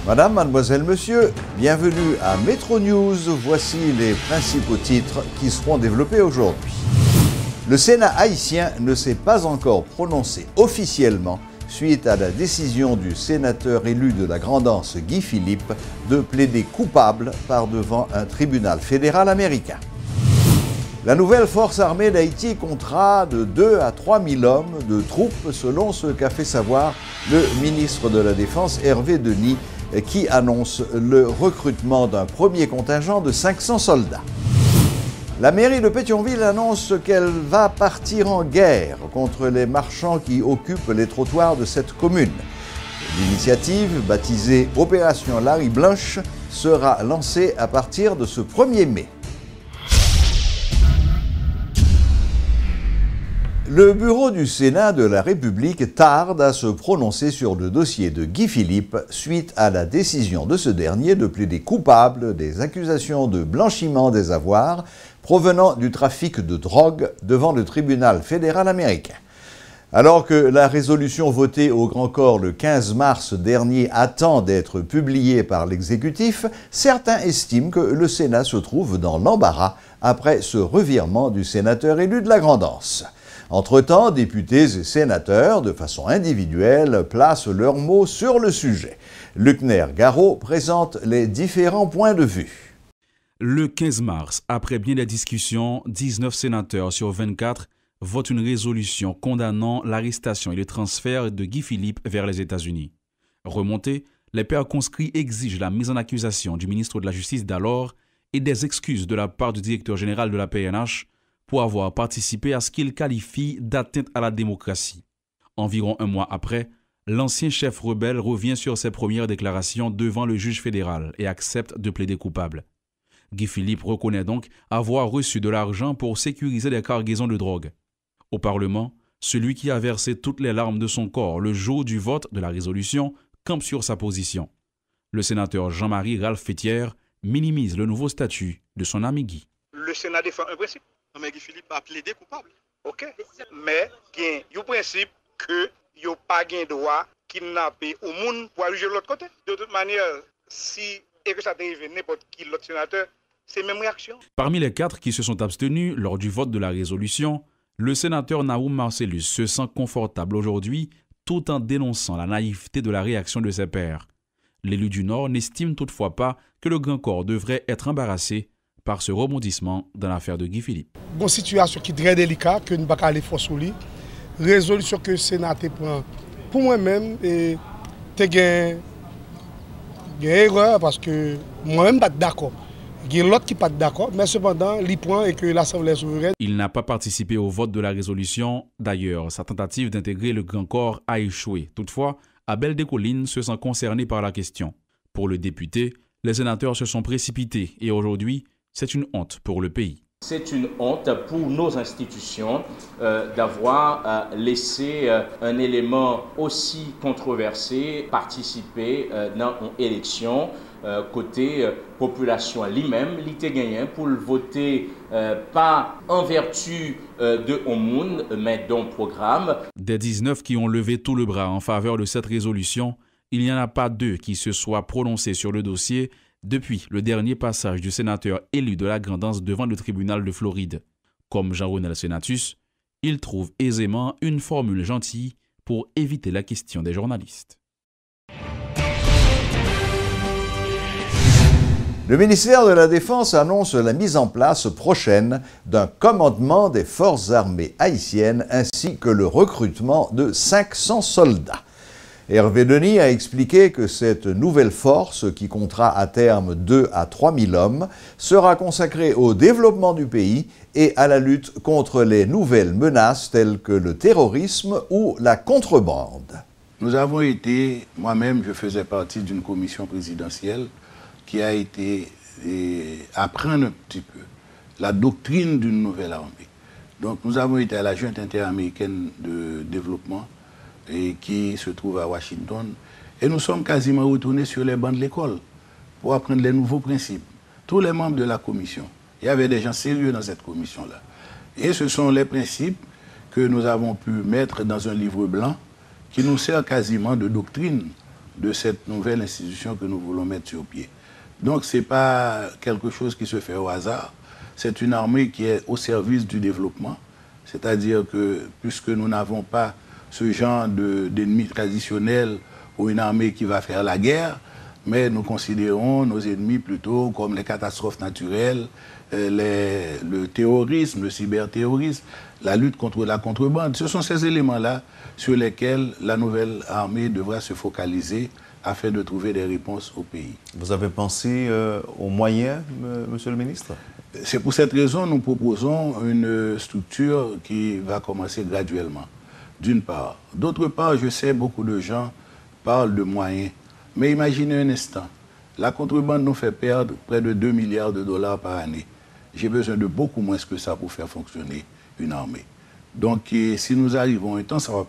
Madame, mademoiselle, monsieur, bienvenue à Metro News. Voici les principaux titres qui seront développés aujourd'hui. Le Sénat haïtien ne s'est pas encore prononcé officiellement suite à la décision du sénateur élu de la Grand'Anse Guy Philippe de plaider coupable par devant un tribunal fédéral américain. La nouvelle force armée d'Haïti comptera de 2 à 3 000 hommes de troupes selon ce qu'a fait savoir le ministre de la Défense Hervé Denis qui annonce le recrutement d'un premier contingent de 500 soldats. La mairie de Pétionville annonce qu'elle va partir en guerre contre les marchands qui occupent les trottoirs de cette commune. L'initiative, baptisée Opération Larry Blanche, sera lancée à partir de ce 1er mai. Le bureau du Sénat de la République tarde à se prononcer sur le dossier de Guy Philippe suite à la décision de ce dernier de plaider coupable des accusations de blanchiment des avoirs provenant du trafic de drogue devant le tribunal fédéral américain. Alors que la résolution votée au Grand Corps le 15 mars dernier attend d'être publiée par l'exécutif, certains estiment que le Sénat se trouve dans l'embarras après ce revirement du sénateur élu de la Grand'Anse. Entre-temps, députés et sénateurs, de façon individuelle, placent leurs mots sur le sujet. Luckner Garot présente les différents points de vue. Le 15 mars, après bien des discussions, 19 sénateurs sur 24 votent une résolution condamnant l'arrestation et le transfert de Guy Philippe vers les États-Unis. Remontés, les pairs conscrits exigent la mise en accusation du ministre de la Justice d'alors et des excuses de la part du directeur général de la PNH pour avoir participé à ce qu'il qualifie d'atteinte à la démocratie. Environ un mois après, l'ancien chef rebelle revient sur ses premières déclarations devant le juge fédéral et accepte de plaider coupable. Guy Philippe reconnaît donc avoir reçu de l'argent pour sécuriser des cargaisons de drogue. Au Parlement, celui qui a versé toutes les larmes de son corps le jour du vote de la résolution campe sur sa position. Le sénateur Jean-Marie Ralph Fétière minimise le nouveau statut de son ami Guy. Le Sénat défend un principe. Mais Guy Philippe a plaidé coupable. OK. Mais il y a un principe que il n'y a pas de droit kidnapper au monde pour juger de l'autre côté. De toute manière, si et que ça arrive n'importe qui l'autre sénateur, c'est la même réaction. Parmi les 4 qui se sont abstenus lors du vote de la résolution, le sénateur Naoum Marcellus se sent confortable aujourd'hui tout en dénonçant la naïveté de la réaction de ses pairs. L'élu du Nord n'estime toutefois pas que le Grand Corps devrait être embarrassé par ce rebondissement dans l'affaire de Guy Philippe. Une situation qui est très délicate, que nous ne pouvons pas aller force sur lui. Résolution que le Sénat prend pour moi-même, et c'est une erreur parce que moi-même je ne suis pas d'accord. Il y a l'autre qui n'est pas d'accord, mais cependant, il prend et que l'Assemblée est souveraine. Il n'a pas participé au vote de la résolution. D'ailleurs, sa tentative d'intégrer le Grand Corps a échoué. Toutefois, Abel Descollines se sent concerné par la question. Pour le député, les sénateurs se sont précipités et aujourd'hui, c'est une honte pour le pays. C'est une honte pour nos institutions d'avoir laissé un élément aussi controversé participer dans une élection côté population lui-même, l'été gagné pour le voter pas en vertu de au monde, mais d'un programme. Des 19 qui ont levé tout le bras en faveur de cette résolution, il n'y en a pas 2 qui se soient prononcés sur le dossier depuis le dernier passage du sénateur élu de la Grand'Anse devant le tribunal de Floride. Comme Jean-Ronel Senatus, il trouve aisément une formule gentille pour éviter la question des journalistes. Le ministère de la Défense annonce la mise en place prochaine d'un commandement des forces armées haïtiennes ainsi que le recrutement de 500 soldats. Hervé Denis a expliqué que cette nouvelle force, qui comptera à terme 2 à 3 000 hommes, sera consacrée au développement du pays et à la lutte contre les nouvelles menaces telles que le terrorisme ou la contrebande. Nous avons été, moi-même je faisais partie d'une commission présidentielle qui a été apprendre un petit peu la doctrine d'une nouvelle armée. Donc nous avons été à la Junte interaméricaine de développement et qui se trouve à Washington. Et nous sommes quasiment retournés sur les bancs de l'école pour apprendre les nouveaux principes. Tous les membres de la commission, il y avait des gens sérieux dans cette commission-là. Et ce sont les principes que nous avons pu mettre dans un livre blanc qui nous sert quasiment de doctrine de cette nouvelle institution que nous voulons mettre sur pied. Donc ce n'est pas quelque chose qui se fait au hasard, c'est une armée qui est au service du développement, c'est-à-dire que puisque nous n'avons pas ce genre d'ennemis traditionnels ou une armée qui va faire la guerre, mais nous considérons nos ennemis plutôt comme les catastrophes naturelles, le terrorisme, le cyberterrorisme, la lutte contre la contrebande. Ce sont ces éléments-là sur lesquels la nouvelle armée devra se focaliser afin de trouver des réponses au pays. Vous avez pensé aux moyens, monsieur le ministre? C'est pour cette raison que nous proposons une structure qui va commencer graduellement, d'une part. D'autre part, je sais beaucoup de gens parlent de moyens. Mais imaginez un instant, la contrebande nous fait perdre près de 2 milliards de dollars par année. J'ai besoin de beaucoup moins que ça pour faire fonctionner une armée. Donc si nous arrivons un temps, ça va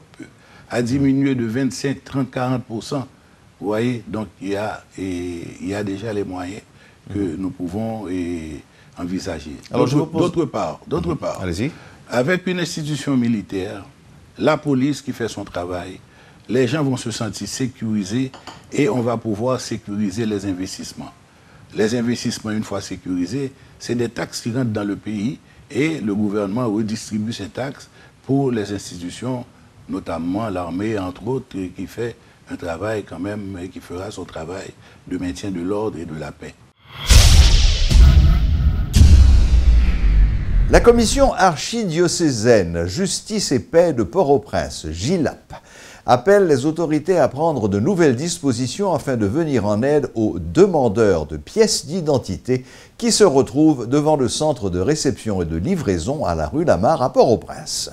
à diminuer de 25, 30, 40%. Vous voyez, donc il y a déjà les moyens que nous pouvons envisager. D'autre part, avec une institution militaire, la police qui fait son travail, les gens vont se sentir sécurisés et on va pouvoir sécuriser les investissements. Les investissements, une fois sécurisés, c'est des taxes qui rentrent dans le pays et le gouvernement redistribue ces taxes pour les institutions, notamment l'armée, entre autres, qui fait un travail quand même, et qui fera son travail de maintien de l'ordre et de la paix. La commission archidiocésaine Justice et Paix de Port-au-Prince, JILAP, appelle les autorités à prendre de nouvelles dispositions afin de venir en aide aux demandeurs de pièces d'identité qui se retrouvent devant le centre de réception et de livraison à la rue Lamarre à Port-au-Prince.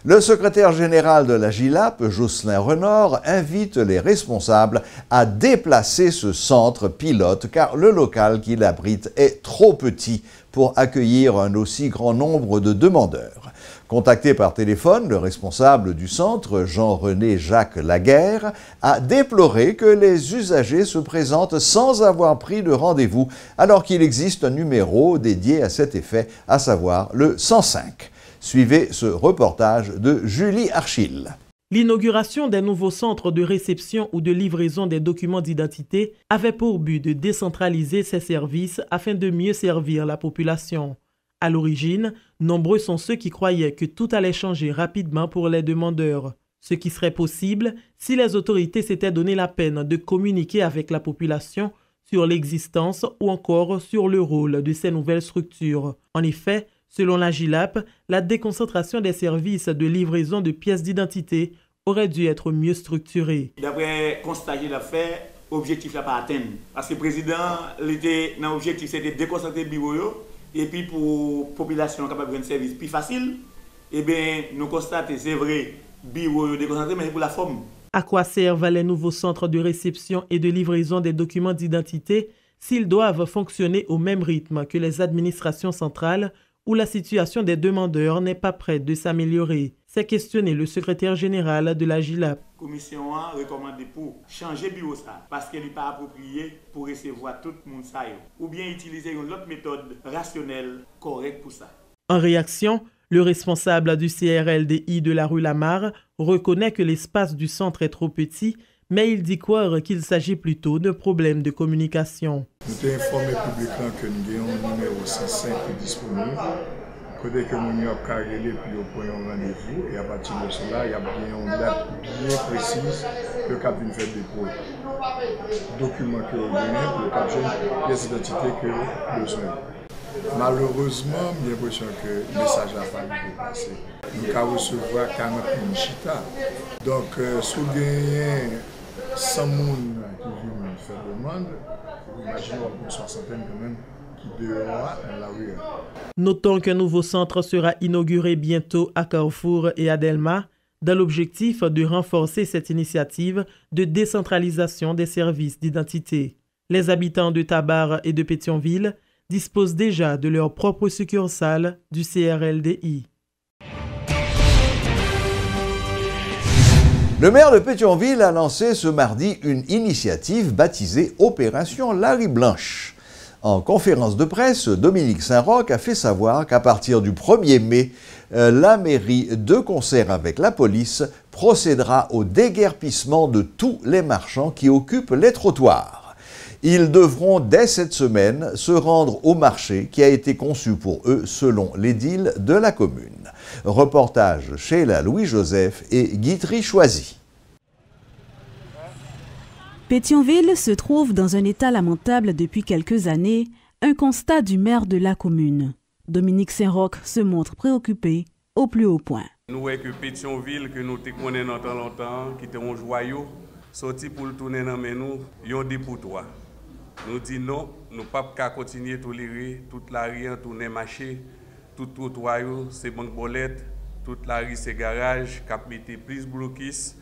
Le secrétaire général de la JILAP, Jocelyn Renord, invite les responsables à déplacer ce centre pilote car le local qu'il abrite est trop petit pour accueillir un aussi grand nombre de demandeurs. Contacté par téléphone, le responsable du centre, Jean-René Jacques Laguerre, a déploré que les usagers se présentent sans avoir pris de rendez-vous alors qu'il existe un numéro dédié à cet effet, à savoir le 105. Suivez ce reportage de Julie Archil. L'inauguration des nouveaux centres de réception ou de livraison des documents d'identité avait pour but de décentraliser ces services afin de mieux servir la population. À l'origine, nombreux sont ceux qui croyaient que tout allait changer rapidement pour les demandeurs. Ce qui serait possible si les autorités s'étaient donné la peine de communiquer avec la population sur l'existence ou encore sur le rôle de ces nouvelles structures. En effet, selon la JILAP, la déconcentration des services de livraison de pièces d'identité aurait dû être mieux structurée. D'après constat qu'il a fait, l'objectif n'a pas atteint. Parce que le président, l'objectif c'était de déconcentrer le bureau et puis pour la population capable de un service plus facile, eh bien, nous constatons, c'est vrai, bureau déconcentré, mais pour la forme. À quoi servent les nouveaux centres de réception et de livraison des documents d'identité s'ils doivent fonctionner au même rythme que les administrations centrales où la situation des demandeurs n'est pas prête de s'améliorer? C'est questionné le secrétaire général de la JILAP. La commission a recommandé pour changer le bureau ça, parce qu'elle n'est pas appropriée pour recevoir tout le monde ça, ou bien utiliser une autre méthode rationnelle, correcte pour ça. En réaction, le responsable du CRLDI de la rue Lamarre reconnaît que l'espace du centre est trop petit, mais il dit croire qu'il s'agit plutôt de problèmes de communication. Nous avons informé le public que nous avons un numéro 105 disponible. Côté que nous avons carré puis au point de rendez-vous et à partir de cela, il y a bien une date bien précise le cap d'une fête dépôt. Document que vous avez pour le cap d'une pièce d'identité que vous avez besoin. Malheureusement, j'ai l'impression que le message n'a pas été passé. Nous avons recevoir 40 000 chita. Donc, si vous avez 100 personnes qui viennent faire demande, imaginez une soixantaine quand même qui dehors la rue. Notons qu'un nouveau centre sera inauguré bientôt à Carrefour et à Delma, dans l'objectif de renforcer cette initiative de décentralisation des services d'identité. Les habitants de Tabar et de Pétionville disposent déjà de leur propre succursale du CRLDI. Le maire de Pétionville a lancé ce mardi une initiative baptisée Opération Larry Blanche. En conférence de presse, Dominique Saint-Roch a fait savoir qu'à partir du 1er mai, la mairie, de concert avec la police, procédera au déguerpissement de tous les marchands qui occupent les trottoirs. Ils devront dès cette semaine se rendre au marché qui a été conçu pour eux selon l'édile de la commune. Reportage chez la Louis-Joseph et Guitry Choisy. Pétionville se trouve dans un état lamentable depuis quelques années, un constat du maire de la commune. Dominique Saint-Roch se montre préoccupé au plus haut point. Nous voyons que Pétionville, que nous connaissons longtemps, qui était un joyau, sorti pour le tourner dans nous, ils ont dit pour toi. Nous disons non, nous ne pouvons pas continuer à tolérer toute la rue, tourner marché, tout trottoir, c'est banque bolette, toute la rue, c'est garage, qui mettent plus blocus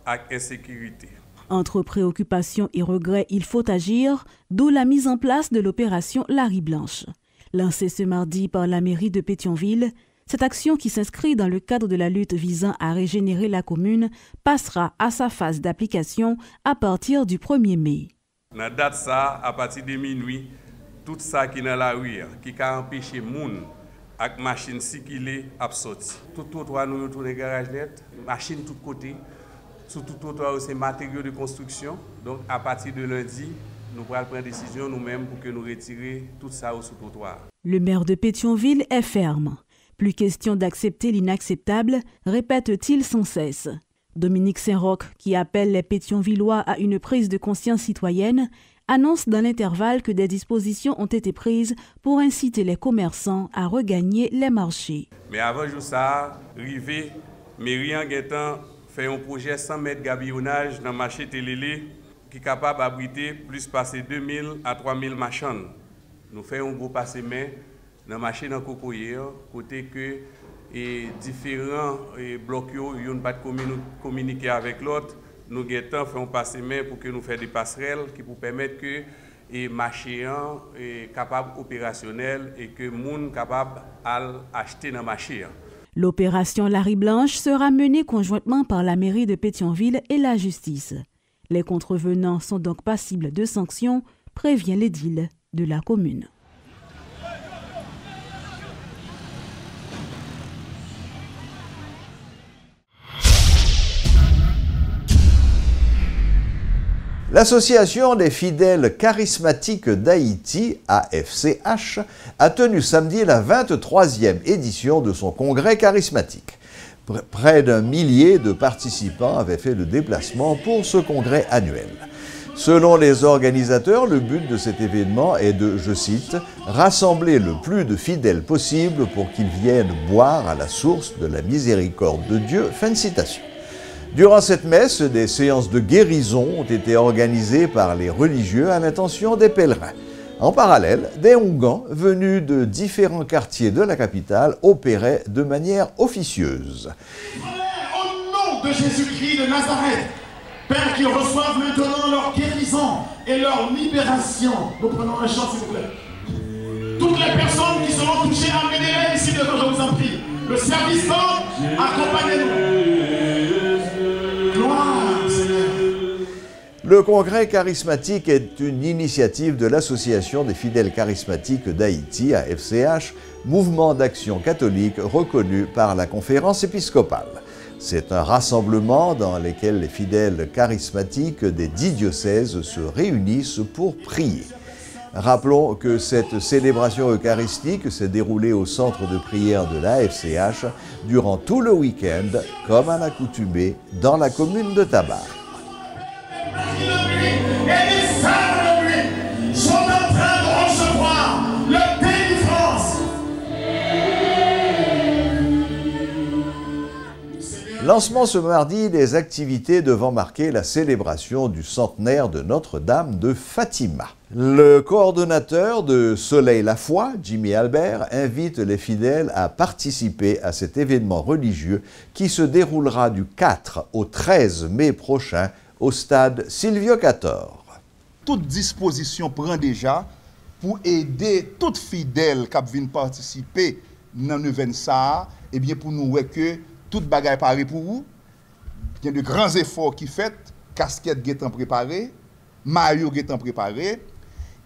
et insécurité. Entre préoccupations et regrets, il faut agir, d'où la mise en place de l'opération La Rive Blanche. Lancée ce mardi par la mairie de Pétionville, cette action qui s'inscrit dans le cadre de la lutte visant à régénérer la commune passera à sa phase d'application à partir du 1er mai. Dans la date ça, à partir de minuit, tout ça qui est dans la rue, qui a empêché les gens avec machine circuler à sortir. Tout trottoir nous tourne les garages net, machine de tous côtés. Sur tout trottoir, c'est matériaux de construction. Donc, à partir de lundi, nous pourrons prendre décision nous-mêmes pour que nous retirions tout ça au sous-trottoir. Le maire de Pétionville est ferme. Plus question d'accepter l'inacceptable, répète-t-il sans cesse. Dominique Saint-Roch, qui appelle les Pétionvillois à une prise de conscience citoyenne, annonce dans l'intervalle que des dispositions ont été prises pour inciter les commerçants à regagner les marchés. Mais avant de ça, arrivé, mairie en guettant fait un projet 100 mètres de gabillonnage dans le marché Télélé qui est capable d'abriter plus passer 2000 à 3000 marchands. Nous faisons un gros passé-main dans le marché dans Cocoyer, côté que différents blocs n'ont pas de communiquer avec l'autre. Nous faisons un passé-main pour que nous fassions des passerelles qui pour permettre que les marchés soient capables opérationnels et que les gens soient capables d'acheter dans le marché. L'opération La Rive Blanche sera menée conjointement par la mairie de Pétionville et la justice. Les contrevenants sont donc passibles de sanctions, prévient l'édile de la commune. L'Association des fidèles charismatiques d'Haïti, AFCH, a tenu samedi la 23e édition de son congrès charismatique. Près d'1 millier de participants avaient fait le déplacement pour ce congrès annuel. Selon les organisateurs, le but de cet événement est de, je cite, « rassembler le plus de fidèles possible pour qu'ils viennent boire à la source de la miséricorde de Dieu ». Fin de citation. Durant cette messe, des séances de guérison ont été organisées par les religieux à l'intention des pèlerins. En parallèle, des Oungans venus de différents quartiers de la capitale opéraient de manière officieuse. Au nom de Jésus-Christ de Nazareth, Père, qu'ils reçoivent maintenant leur guérison et leur libération. Nous prenons un chant, s'il vous plaît. Toutes les personnes qui seront touchées, amenez-les ici devant, je vous en prie. Le service d'ordre, accompagnez-nous. Le congrès charismatique est une initiative de l'Association des fidèles charismatiques d'Haïti, AFCH, mouvement d'action catholique reconnu par la conférence épiscopale. C'est un rassemblement dans lequel les fidèles charismatiques des 10 diocèses se réunissent pour prier. Rappelons que cette célébration eucharistique s'est déroulée au centre de prière de l'AFCH durant tout le week-end, comme à l'accoutumée, dans la commune de Tabar. Et les frères de lui sont en train de recevoir leur délivrance. Lancement ce mardi des activités devant marquer la célébration du centenaire de Notre-Dame de Fatima. Le coordonnateur de Soleil la Foi, Jimmy Albert, invite les fidèles à participer à cet événement religieux qui se déroulera du 4 au 13 mai prochain au stade Silvio Cator. Toute disposition prend déjà pour aider toutes fidèles qui viennent participer dans l'événement ça, et bien pour nous que toute bagaille parée pour vous. Il y a de grands efforts qui fait, casquette étant préparée, maillot étant préparé,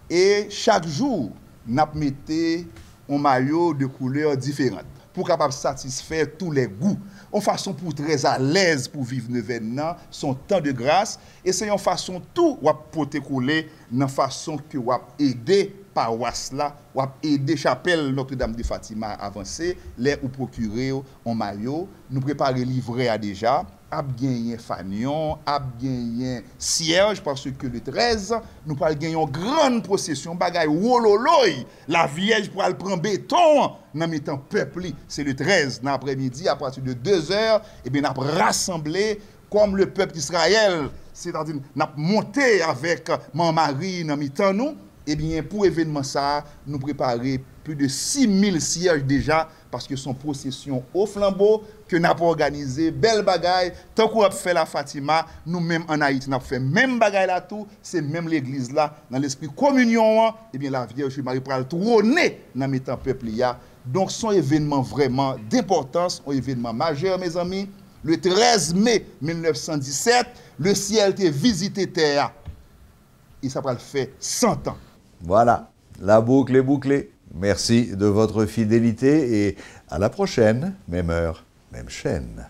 et chaque jour, nous mettons un maillot de couleurs différentes. pour capable satisfaire tous les goûts. Une façon pour très à l'aise pour vivre l'événement, son temps de grâce, et c'est une façon tout ou porter couler dans façon que ou aider paroisse là, ou aider chapelle Notre-Dame de Fatima à avancer, les ou procurer en maillot, nous préparer livrer à déjà, a gagné fanion, a gagné cierge parce que le 13 nous pas gagner une grande procession bagay wololoy, la vierge pour aller prendre béton dans mettant peuple, c'est le 13 dans l'après-midi à partir de 2h et bien n'a rassemblé comme le peuple d'Israël, c'est-à-dire n'a monté avec mon mari dans mitan nous. Eh bien, pour événement ça, nous préparer plus de 6000 cierges déjà, parce que son procession au flambeau, que nous avons organisé, belle bagaille, tant qu'on a fait la Fatima, nous-mêmes en Haïti, nous avons fait même bagaille là tout, c'est même l'église là, dans l'esprit communion, eh bien, la Vierge Marie pral trôner dans mettant peuple là. Donc, son événement vraiment d'importance, un événement majeur, mes amis. Le 13 mai 1917, le ciel était visité terre. Et ça va le faire 100 ans. Voilà, la boucle est bouclée. Merci de votre fidélité et à la prochaine, même heure, même chaîne.